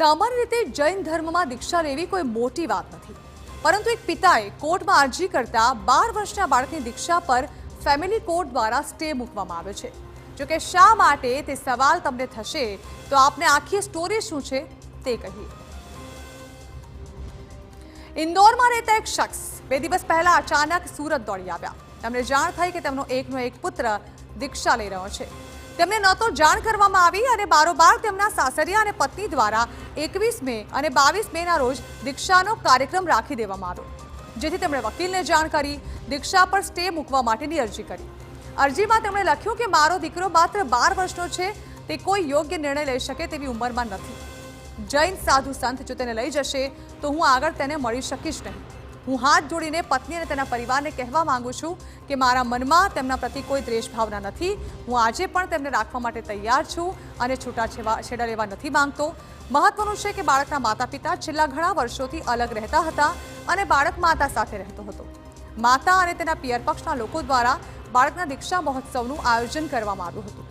સામાન્ય રીતે જૈન ધર્મમાં દીક્ષા લેવી કોઈ મોટી વાત નથી, પરંતુ એક પિતાએ કોર્ટમાં અરજી કરતા 12 વર્ષના બાળકની દીક્ષા પર ફેમિલી કોર્ટ દ્વારા સ્ટે મૂકવામાં આવ્યો છે। જો કે શા માટે તે સવાલ તમને થશે, તો આપને આખી સ્ટોરી શું છે તે કહીએ। ઇન્દોરમાં રહેતા એક શખ્સ 2 દિવસ પહેલા અચાનક સુરત દોડી આવ્યા। તેમને જાણ થઈ કે તેમનો એકનો એક પુત્ર દીક્ષા લઈ રહ્યો છે। તેમને ન તો જાણ કરવામાં આવી અને બારોબાર તેમના સાસરિયા અને પત્ની દ્વારા 21 મે અને 22 મેના રોજ દીક્ષાનો કાર્યક્રમ રાખી દેવામાં આવ્યો, જેથી તેમણે વકીલને જાણ કરી દીક્ષા પર સ્ટે મૂકવા માટેની અરજી કરી। અરજીમાં તેમણે લખ્યું કે મારો દીકરો માત્ર 12 વર્ષનો છે, તે કોઈ યોગ્ય નિર્ણય લઈ શકે તેવી ઉંમરમાં નથી। જૈન સાધુ સંત જો તેને લઈ જશે તો હું આગળ તેને મળી શકીશ નહીં। હું હાથ જોડીને પત્ની અને તેના પરિવારને કહેવા માંગુ છું કે મારા મનમાં તેમના પ્રતિ કોઈ દ્વેષ ભાવના નથી। હું આજે પણ તેમને રાખવા માટે તૈયાર છું અને છૂટાછેડા લેવા નથી માંગતો। મહત્વનું છે કે બાળકના માતા પિતા છેલ્લા ઘણા વર્ષોથી અલગ રહેતા હતા અને બાળક માતા સાથે રહેતો હતો। માતા અને તેના પિયર પક્ષના લોકો દ્વારા બાળકના દીક્ષા મહોત્સવનું આયોજન કરવામાં આવ્યું હતું।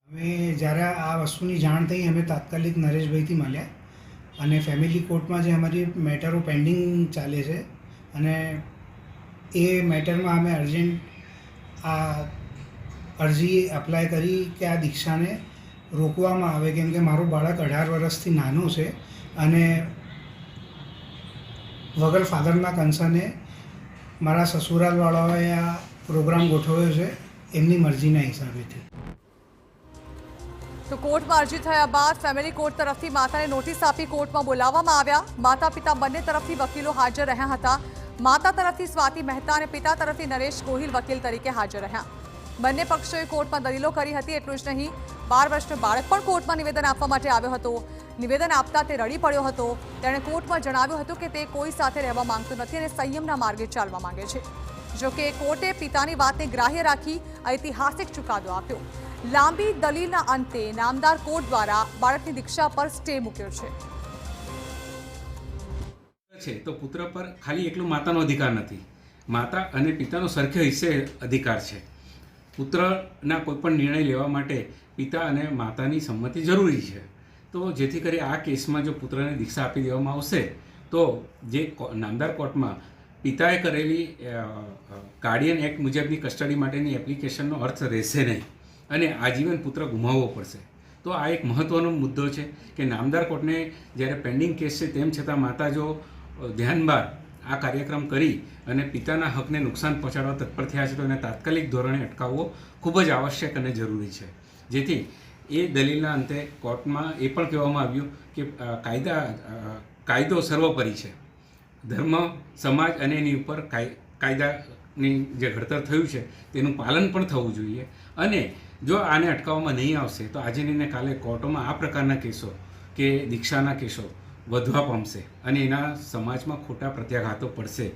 અમે જ્યારે આ વસ્તુની જાણ થઈ, અમે તાત્કાલિક નરેશભાઈથી મળ્યા અને ફેમિલી કોર્ટમાં જે અમારી મેટરો પેન્ડિંગ ચાલે છે અને એ મેટરમાં અમે અર્જન્ટ આ અરજી એપ્લાય કરી કે આ દીક્ષાને રોકવામાં આવે, કેમ કે મારું બાળક 18 વર્ષથી નાનું છે અને વગર ફાધરના કન્સર્ને મારા સસુરાલવાળાઓએ આ પ્રોગ્રામ ગોઠવ્યો છે એમની મરજીના હિસાબેથી। તો કોર્ટમાં અરજી થયા બાદ ફેમિલી કોર્ટ તરફથી માતાને નોટિસ આપી કોર્ટમાં બોલાવવામાં આવ્યા। માતા પિતા બંને તરફથી વકીલો હાજર રહ્યા હતા। માતા તરફથી સ્વાતિ મહેતા અને પિતા તરફથી નરેશ ગોહિલ વકીલ તરીકે હાજર રહ્યા। બંને પક્ષોએ કોર્ટમાં દલીલો કરી હતી। એટલું જ નહીં, 12 વર્ષનો બાળક પણ કોર્ટમાં નિવેદન આપવા માટે આવ્યો હતો। નિવેદન આપતા તે રડી પડ્યો હતો। તેણે કોર્ટમાં જણાવ્યું હતું કે તે કોઈ સાથે રહેવા માંગતો નથી અને સંયમના માર્ગે ચાલવા માંગે છે। જોકે કોર્ટે પિતાની વાતને ગ્રાહ્ય રાખી ઐતિહાસિક ચુકાદો આપ્યો। લાંબી દલીલના અંતે નામદાર કોર્ટ દ્વારા બાળકની દીક્ષા પર સ્ટે મૂક્યો છે। તો પુત્ર પર ખાલી એકલું માતાનો અધિકાર નથી, માતા અને પિતાનો સરખે હિસ્સે અધિકાર છે। પુત્રના કોઈ પણ નિર્ણય લેવા માટે પિતા અને માતાની સંમતિ જરૂરી છે। તો જેથી કરી આ કેસમાં જો પુત્રને દીક્ષા આપી દેવામાં આવશે તો જે નામદાર કોર્ટમાં પિતાએ કરેલી ગાર્ડિયન એક્ટ મુજબની કસ્ટડી માટેની એપ્લિકેશનનો અર્થ રહેશે નહીં અને આજીવન પુત્ર ગુમાવવો પડશે। તો આ એક મહત્ત્વનો મુદ્દો છે કે નામદાર કોર્ટને જ્યારે પેન્ડિંગ કેસ છે તેમ છતાં માતા જો ધ્યાનબાર આ કાર્યક્રમ કરી અને પિતાના હકને નુકસાન પહોંચાડવા તત્પર થયા છે તો એને તાત્કાલિક ધોરણે અટકાવવો ખૂબ જ આવશ્યક અને જરૂરી છે। જેથી એ દલીલના અંતે કોર્ટમાં એ પણ કહેવામાં આવ્યું કે કાયદો સર્વોપરી છે। ધર્મ, સમાજ અને એની ઉપર કાયદાની જે ઘડતર થયું છે તેનું પાલન પણ થવું જોઈએ અને જો આને અટકાવવામાં નહીં આવશે તો આજે ને કાલે કોર્ટોમાં આ પ્રકારના કેસો કે દીક્ષાના કેસો વધવા પામશે અને એના સમાજમાં ખોટા પ્રત્યાઘાતો પડશે।